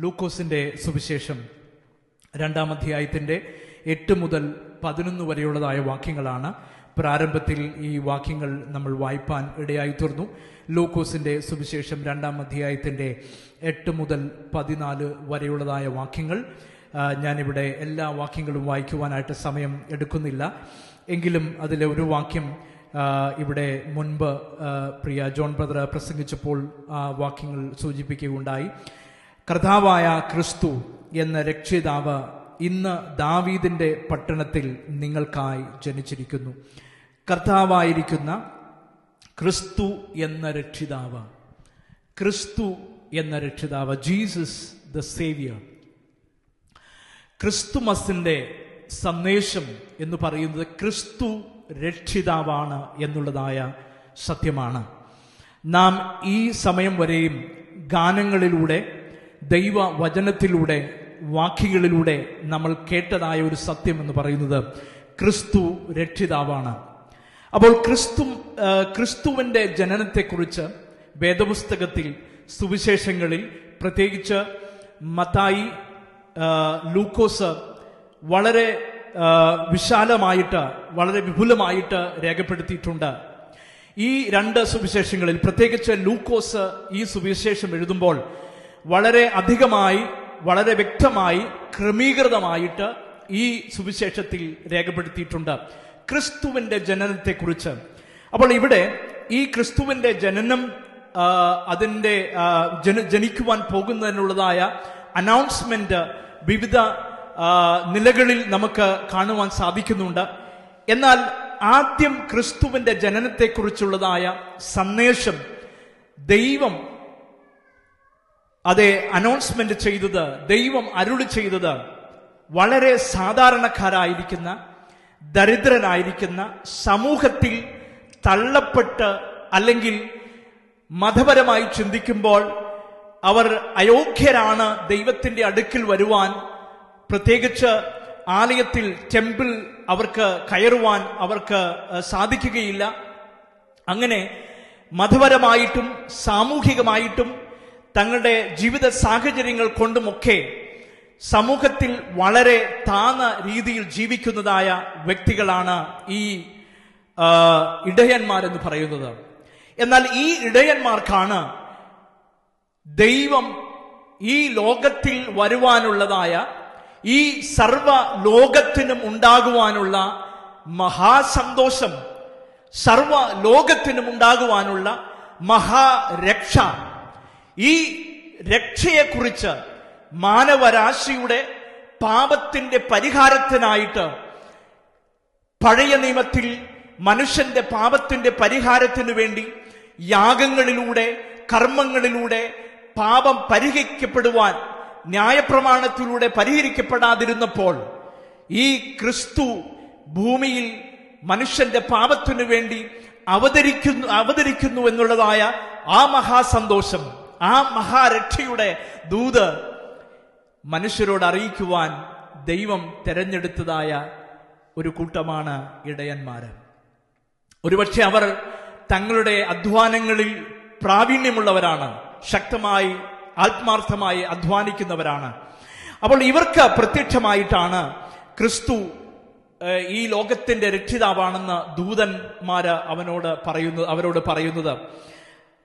ലൂക്കോസിന്റെ സുവിശേഷം 2-ാം അധ്യായത്തിന്റെ 8 മുതൽ 11 വരെയുള്ളതായ വാക്യങ്ങളാണ്. പ്രാരംഭത്തിൽ ഈ വാക്യങ്ങൾ നമ്മൾ വായിപ്പാൻ ഇടയായി തീർന്നു. ലൂക്കോസിന്റെ സുവിശേഷം 2-ാം അധ്യായത്തിന്റെ 8 മുതൽ 14 വരെയുള്ളതായ വാക്യങ്ങൾ. ഞാനിവിടെ എല്ലാ വാക്യങ്ങളും വായിക്കുവാനായിട്ട് സമയം എടുക്കുന്നില്ല. എങ്കിലും അതിലെ ഒരു വാക്യം ഇവിടെ മുൻപ് പ്രിയ ജോൺ ബ്രദർ പ്രസംഗിച്ചപ്പോൾ ആ വാക്യങ്ങൾ സൂചിപ്പിക്കുകയുണ്ടായി. കർത്താവായ ക്രിസ്തു എന്ന രക്ഷിതാവ് ഇന്ന് ദാവീദിന്റെ പട്ടണത്തിൽ നിങ്ങൾക്കായി ജനിച്ചിരിക്കുന്നു. കർത്താവായിരിക്കുന്ന ക്രിസ്തു എന്ന രക്ഷിതാവ്, ക്രിസ്തു എന്ന രക്ഷിതാവ്, ജീസസ് ദ സേവിയർ. ക്രിസ്തുമസിന്റെ സന്ദേശം എന്ന് പറയുന്നത് ക്രിസ്തു രക്ഷിതാവാണ് എന്നുള്ളതായ സത്യമാണ്. നാം ഈ സമയം വരെയും ഗാനങ്ങളിലൂടെ, ദൈവ വചനത്തിലൂടെ, വാക്യങ്ങളിലൂടെ നമ്മൾ കേട്ടതായ ഒരു സത്യം എന്ന് പറയുന്നത് ക്രിസ്തു രക്ഷിതാവാണ്. അപ്പോൾ ക്രിസ്തുവിന്റെ ജനനത്തെക്കുറിച്ച് വേദപുസ്തകത്തിൽ, സുവിശേഷങ്ങളിൽ, പ്രത്യേകിച്ച് മത്തായി, ലൂക്കോസ് വളരെ വിശാലമായിട്ട്, വളരെ വിപുലമായിട്ട് രേഖപ്പെടുത്തിയിട്ടുണ്ട്. ഈ 2 സുവിശേഷങ്ങളിൽ, പ്രത്യേകിച്ച് ലൂക്കോസ് ഈ സുവിശേഷം എഴുതുമ്പോൾ വളരെ അധികമായി, വളരെ വ്യക്തമായി, ക്രമീകൃതമായിട്ട് ഈ സുവിശേഷത്തിൽ രേഖപ്പെടുത്തിയിട്ടുണ്ട് ക്രിസ്തുവിന്റെ ജനനത്തെക്കുറിച്ച്. അപ്പോൾ ഇവിടെ ഈ ക്രിസ്തുവിന്റെ ജനനം, അതിന്റെ ജനിക്കുവാൻ പോകുന്നതിനുള്ളതായ അനൗൺസ്മെന്റ് വിവിധ നിലകളിൽ നമുക്ക് കാണുവാൻ സാധിക്കുന്നുണ്ട്. എന്നാൽ ആദ്യം ക്രിസ്തുവിന്റെ ജനനത്തെക്കുറിച്ചുള്ളതായ സന്ദേശം ദൈവം അനൗൺസ്മെന്റ് ചെയ്തത്, ദൈവം അരുളി ചെയ്തത് വളരെ സാധാരണക്കാരായിരിക്കുന്ന, ദരിദ്രനായിരിക്കുന്ന, സമൂഹത്തിൽ തള്ളപ്പെട്ട്, അല്ലെങ്കിൽ മതപരമായി ചിന്തിക്കുമ്പോൾ അവർ അയോഗ്യരാണ് ദൈവത്തിന്റെ അടുക്കൽ വരുവാൻ, പ്രത്യേകിച്ച് ആലയത്തിൽ, ടെമ്പിൾ അവർക്ക് കയറുവാൻ അവർക്ക് സാധിക്കുകയില്ല. അങ്ങനെ മതപരമായിട്ടും സാമൂഹികമായിട്ടും തങ്ങളുടെ ജീവിത സാഹചര്യങ്ങൾ കൊണ്ടുമൊക്കെ സമൂഹത്തിൽ വളരെ താഴ്ന്ന രീതിയിൽ ജീവിക്കുന്നതായ വ്യക്തികളാണ് ഈ ഇടയന്മാരെന്ന് പറയുന്നത്. എന്നാൽ ഈ ഇടയന്മാർക്കാണ് ദൈവം ഈ ലോകത്തിൽ വരുവാനുള്ളതായ, ഈ സർവ ലോകത്തിനും ഉണ്ടാകുവാനുള്ള മഹാസന്തോഷം, സർവ ലോകത്തിനും ഉണ്ടാകുവാനുള്ള മഹാരക്ഷ, ഈ രക്ഷയെക്കുറിച്ച് മാനവരാശിയുടെ പാപത്തിന്റെ പരിഹാരത്തിനായിട്ട്, പഴയ നിയമത്തിൽ മനുഷ്യന്റെ പാപത്തിന്റെ പരിഹാരത്തിനു വേണ്ടി യാഗങ്ങളിലൂടെ, കർമ്മങ്ങളിലൂടെ പാപം പരിഹരിക്കപ്പെടുവാൻ, ന്യായപ്രമാണത്തിലൂടെ പരിഹരിക്കപ്പെടാതിരുന്നപ്പോൾ ഈ ക്രിസ്തു ഭൂമിയിൽ മനുഷ്യന്റെ പാപത്തിനു വേണ്ടി അവതരിക്കുന്നു എന്നുള്ളതായ ആ മഹാസന്തോഷം, ആ മഹാരക്ഷയുടെ ദൂത് മനുഷ്യരോട് അറിയിക്കുവാൻ ദൈവം തെരഞ്ഞെടുത്തതായ ഒരു കൂട്ടമാണ് ഇടയന്മാര്. ഒരുപക്ഷെ അവർ തങ്ങളുടെ അധ്വാനങ്ങളിൽ പ്രാവീണ്യമുള്ളവരാണ്, ശക്തമായി ആത്മാർത്ഥമായി അധ്വാനിക്കുന്നവരാണ്. അപ്പോൾ ഇവർക്ക് പ്രത്യക്ഷമായിട്ടാണ് ക്രിസ്തു ഈ ലോകത്തിന്റെ രക്ഷിതാവാണെന്ന് ദൂതന്മാര് അവരോട് പറയുന്നത്.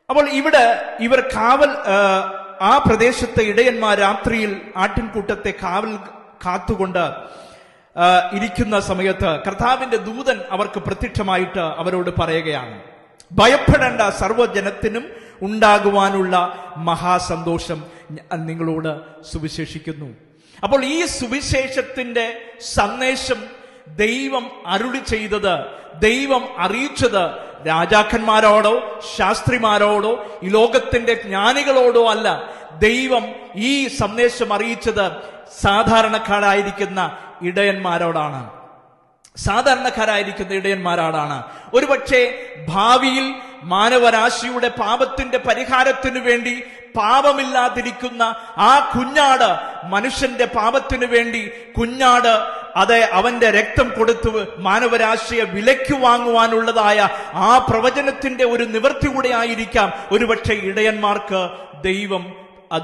അപ്പോൾ ഇവിടെ ഇവർ ആ പ്രദേശത്തെ ഇടയന്മാർ രാത്രിയിൽ ആട്ടിൻകൂട്ടത്തെ കാത്തുകൊണ്ട് ഇരിക്കുന്ന സമയത്ത് കർത്താവിന്റെ ദൂതൻ അവർക്ക് പ്രത്യക്ഷമായിട്ട് അവരോട് പറയുകയാണ്, ഭയപ്പെടേണ്ട, സർവ്വജനത്തിനും ഉണ്ടാകുവാനുള്ള മഹാസന്തോഷം ഞാൻ നിങ്ങളോട് സുവിശേഷിക്കുന്നു. അപ്പോൾ ഈ സുവിശേഷത്തിന്റെ സന്ദേശം ദൈവം അരുളി ചെയ്തത്, ദൈവം അറിയിച്ചത് രാജാക്കന്മാരോടോ ശാസ്ത്രിമാരോടോ ഈ ലോകത്തിന്റെ ജ്ഞാനികളോടോ അല്ല. ദൈവം ഈ സന്ദേശം അറിയിച്ചത് സാധാരണക്കാരായിരിക്കുന്ന ഇടയന്മാരോടാണ്. ഒരുപക്ഷെ ഭാവിയിൽ മാനവരാശിയുടെ പാപത്തിന്റെ പരിഹാരത്തിനു വേണ്ടി പാപമില്ലാതിരിക്കുന്ന ആ കുഞ്ഞാട്, മനുഷ്യന്റെ പാപത്തിനു വേണ്ടി കുഞ്ഞാട്, അവന്റെ രക്തം കൊടുത്തു മാനവരാശിയെ വിലയ്ക്ക് വാങ്ങുവാനുള്ളതായ ആ പ്രവചനത്തിന്റെ ഒരു നിവൃത്തി കൂടെ ആയിരിക്കാം ഒരുപക്ഷെ ഇടയന്മാർക്ക് ദൈവം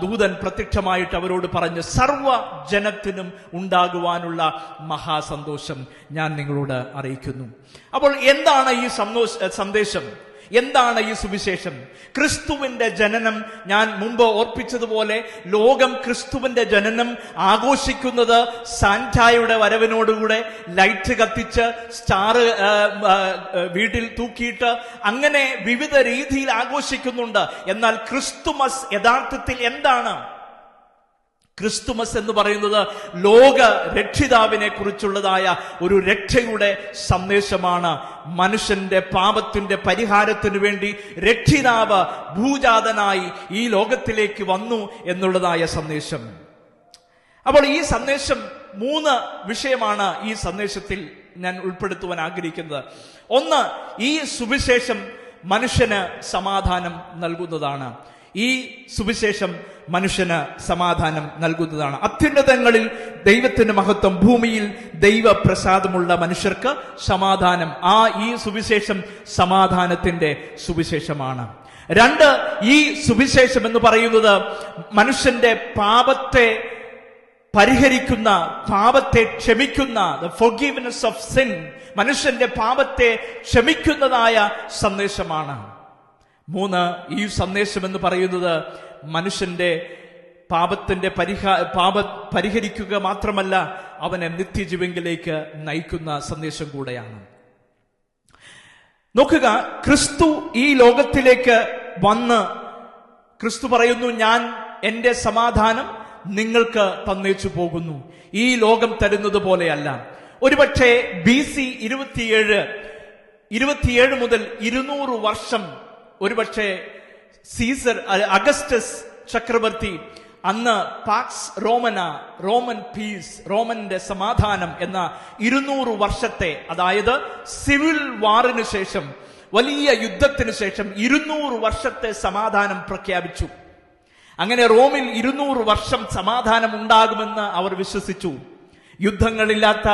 ദൂതൻ പ്രത്യക്ഷമായിട്ട് അവരോട് പറഞ്ഞ്, സർവ്വ ജനത്തിനും ഉണ്ടാകുവാനുള്ള മഹാസന്തോഷം ഞാൻ നിങ്ങളോട് അറിയിക്കുന്നു. അപ്പോൾ എന്താണ് ഈ സന്ദേശം? എന്താണ് ഈ സുവിശേഷം? ക്രിസ്തുവിന്റെ ജനനം, ഞാൻ മുമ്പ് ഓർപ്പിച്ചതുപോലെ ലോകം ക്രിസ്തുവിന്റെ ജനനം ആഘോഷിക്കുന്നത് സാന്റായുടെ വരവിനോടുകൂടെ ലൈറ്റ് കത്തിച്ച് സ്റ്റാർ വീട്ടിൽ തൂക്കിയിട്ട് അങ്ങനെ വിവിധ രീതിയിൽ ആഘോഷിക്കുന്നുണ്ട്. എന്നാൽ ക്രിസ്തുമസ് യഥാർത്ഥത്തിൽ എന്താണ്? ക്രിസ്തുമസ് എന്ന് പറയുന്നത് ലോക രക്ഷിതാവിനെ കുറിച്ചുള്ളതായ ഒരു രക്ഷയുടെ സന്ദേശമാണ്. മനുഷ്യന്റെ പാപത്തിന്റെ പരിഹാരത്തിനു വേണ്ടി രക്ഷിതാവ് ഭൂജാതനായി ഈ ലോകത്തിലേക്ക് വന്നു എന്നുള്ളതായ സന്ദേശം. അപ്പോൾ ഈ സന്ദേശം 3 വിഷയമാണ് ഈ സന്ദേശത്തിൽ ഞാൻ ഉൾപ്പെടുത്തുവാൻ ആഗ്രഹിക്കുന്നത്. ഒന്ന്, ഈ സുവിശേഷം മനുഷ്യന് സമാധാനം നൽകുന്നതാണ്. ഈ സുവിശേഷം മനുഷ്യന് സമാധാനം നൽകുന്നതാണ്. അത്യുന്നതങ്ങളിൽ ദൈവത്തിന്റെ മഹത്വം, ഭൂമിയിൽ ദൈവപ്രസാദമുള്ള മനുഷ്യർക്ക് സമാധാനം. ഈ സുവിശേഷം സമാധാനത്തിന്റെ സുവിശേഷമാണ്. 2, ഈ സുവിശേഷം എന്ന് പറയുന്നത് മനുഷ്യന്റെ പാപത്തെ പരിഹരിക്കുന്ന, പാപത്തെ ക്ഷമിക്കുന്ന, ദ ഫോർഗിവ്നെസ് ഓഫ് സിൻ, മനുഷ്യന്റെ പാപത്തെ ക്ഷമിക്കുന്നതായ സന്ദേശമാണ്. 3, ഈ സന്ദേശം എന്ന് പറയുന്നത് മനുഷ്യന്റെ പാപത്തിന്റെ പരിഹരിക്കുക മാത്രമല്ല, അവനെ നിത്യജീവനിലേക്ക് നയിക്കുന്ന സന്ദേശം കൂടെയാണ്. നോക്കുക, ക്രിസ്തു ഈ ലോകത്തിലേക്ക് വന്ന് ക്രിസ്തു പറയുന്നു, ഞാൻ എന്റെ സമാധാനം നിങ്ങൾക്ക് തന്നേച്ചു പോകുന്നു. ഈ ലോകം തരുന്നത് പോലെയല്ല. ഒരുപക്ഷെ BC 27 മുതൽ 200 വർഷം ഒരുപക്ഷെ സീസർ അഗസ്റ്റസ് ചക്രവർത്തി അന്ന് പാക്സ് റോമന, റോമൻ പീസ്, റോമന്റെ സമാധാനം എന്ന 200 വർഷത്തെ, അതായത് സിവിൽ വാറിന് ശേഷം, വലിയ യുദ്ധത്തിന് ശേഷം 200 വർഷത്തെ സമാധാനം പ്രഖ്യാപിച്ചു. അങ്ങനെ റോമിൽ 200 വർഷം സമാധാനം ഉണ്ടാകുമെന്ന് അവർ വിശ്വസിച്ചു. യുദ്ധങ്ങളില്ലാത്ത,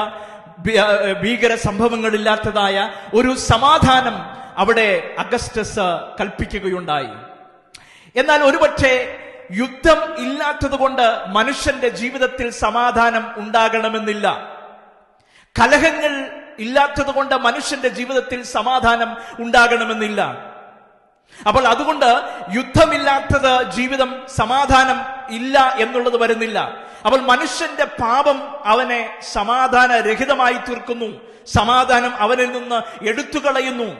ഭീകര സംഭവങ്ങളില്ലാത്തതായ ഒരു സമാധാനം അവിടെ അഗസ്റ്റസ് കൽപ്പിക്കുകയുണ്ടായി. എന്നാൽ ഒരുപക്ഷെ യുദ്ധം ഇല്ലാത്തത് കൊണ്ട് മനുഷ്യന്റെ ജീവിതത്തിൽ സമാധാനം ഉണ്ടാകണമെന്നില്ല. കലഹങ്ങൾ ഇല്ലാത്തത് കൊണ്ട് മനുഷ്യന്റെ ജീവിതത്തിൽ സമാധാനം ഉണ്ടാകണമെന്നില്ല. അപ്പോൾ അതുകൊണ്ട് യുദ്ധമില്ലാത്തത് ജീവിതം സമാധാനം ഇല്ല എന്നുള്ളത് വരുന്നില്ല. അപ്പോൾ മനുഷ്യന്റെ പാപം അവനെ സമാധാനരഹിതമായി തീർക്കുന്നു, സമാധാനം അവനിൽ നിന്ന് എടുത്തുകളയുന്നു.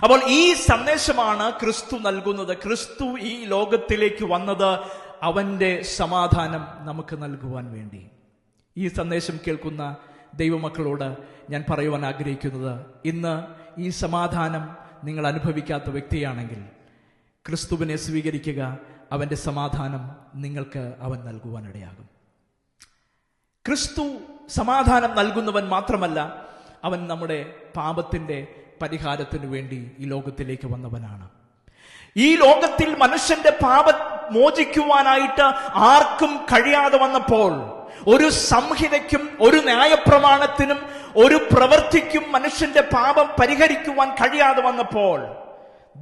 അപ്പോൾ ഈ സന്ദേശമാണ് ക്രിസ്തു നൽകുന്നത്. ക്രിസ്തു ഈ ലോകത്തിലേക്ക് വന്നത് അവന്റെ സമാധാനം നമുക്ക് നൽകുവാൻ വേണ്ടി. ഈ സന്ദേശം കേൾക്കുന്ന ദൈവമക്കളോട് ഞാൻ പറയുവാൻ ആഗ്രഹിക്കുന്നത്, ഇന്ന് ഈ സമാധാനം നിങ്ങൾ അനുഭവിക്കാത്ത വ്യക്തിയാണെങ്കിൽ ക്രിസ്തുവിനെ സ്വീകരിക്കുക. അവന്റെ സമാധാനം നിങ്ങൾക്ക് അവൻ നൽകുവാനിടയാകും. ക്രിസ്തു സമാധാനം നൽകുന്നവൻ മാത്രമല്ല, അവൻ നമ്മുടെ പാപത്തിന്റെ പരിഹാരത്തിനു വേണ്ടി ഈ ലോകത്തിലേക്ക് വന്നവനാണ്. ഈ ലോകത്തിൽ മനുഷ്യന്റെ പാപം മോചിക്കുവാനായിട്ട് ആർക്കും കഴിയാതെ വന്നപ്പോൾ, ഒരു സംഹിതയ്ക്കും ഒരു ന്യായപ്രമാണത്തിനും ഒരു പ്രവൃത്തിക്കും മനുഷ്യന്റെ പാപം പരിഹരിക്കുവാൻ കഴിയാതെ വന്നപ്പോൾ,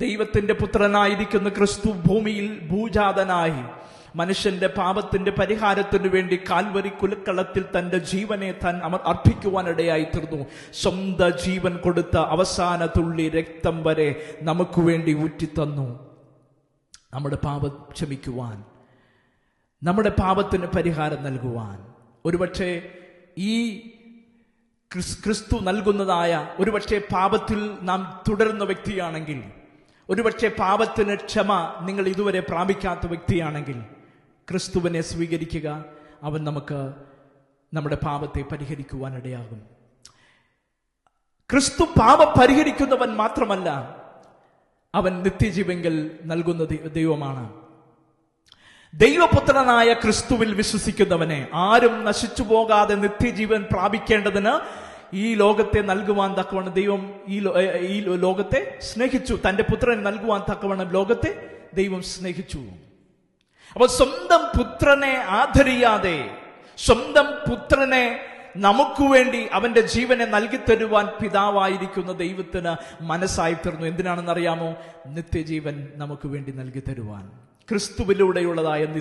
ദൈവത്തിന്റെ പുത്രനായിരിക്കുന്ന ക്രിസ്തു ഭൂമിയിൽ ഭൂജാതനായി മനുഷ്യന്റെ പാപത്തിന്റെ പരിഹാരത്തിനു വേണ്ടി കാൽവരി കുലക്കളത്തിൽ തന്റെ ജീവനെ താൻ അർപ്പിക്കുവാനിടയായി തീർന്നു. സ്വന്തം ജീവൻ കൊടുത്ത അവസാന തുള്ളി രക്തം വരെ നമുക്ക് വേണ്ടി ഊറ്റിത്തന്നു. നമ്മുടെ പാപം ക്ഷമിക്കുവാൻ, നമ്മുടെ പാപത്തിന് പരിഹാരം നൽകുവാൻ. ഒരുപക്ഷെ ഈ ക്രിസ്തു നൽകുന്നതായ, ഒരുപക്ഷെ പാപത്തിൽ നാം തുടരുന്ന വ്യക്തിയാണെങ്കിൽ, ഒരുപക്ഷെ പാപത്തിന് ക്ഷമ നിങ്ങൾ ഇതുവരെ പ്രാപിക്കാത്ത വ്യക്തിയാണെങ്കിൽ, ക്രിസ്തുവിനെ സ്വീകരിക്കുക. അവൻ നമുക്ക് നമ്മുടെ പാപത്തെ പരിഹരിക്കുവാനിടയാകും. ക്രിസ്തു പാപം പരിഹരിക്കുന്നവൻ മാത്രമല്ല, അവൻ നിത്യജീവങ്കൽ നൽകുന്ന ദൈവമാണ്. ദൈവപുത്രനായ ക്രിസ്തുവിൽ വിശ്വസിക്കുന്നവനെ ആരും നശിച്ചു പോകാതെ നിത്യജീവൻ പ്രാപിക്കേണ്ടതിന് ഈ ലോകത്തെ നൽകുവാൻ തക്കവണ്ണം ദൈവം ഈ ലോകത്തെ സ്നേഹിച്ചു. തന്റെ പുത്രനെ നൽകുവാൻ തക്കവണ്ണം ലോകത്തെ ദൈവം സ്നേഹിച്ചു. അപ്പോൾ സ്വന്തം പുത്രനെ ആദരിയാതെ, സ്വന്തം പുത്രനെ നമുക്ക് വേണ്ടി അവന്റെ ജീവനെ നൽകി തരുവാൻ പിതാവായിരിക്കുന്ന ദൈവത്തിന് മനസ്സായി തീർന്നു. എന്തിനാണെന്നറിയാമോ? നിത്യജീവൻ നമുക്ക് വേണ്ടി നൽകി തരുവാൻ. ക്രിസ്തുവിലൂടെയുള്ളതായ നിത്യ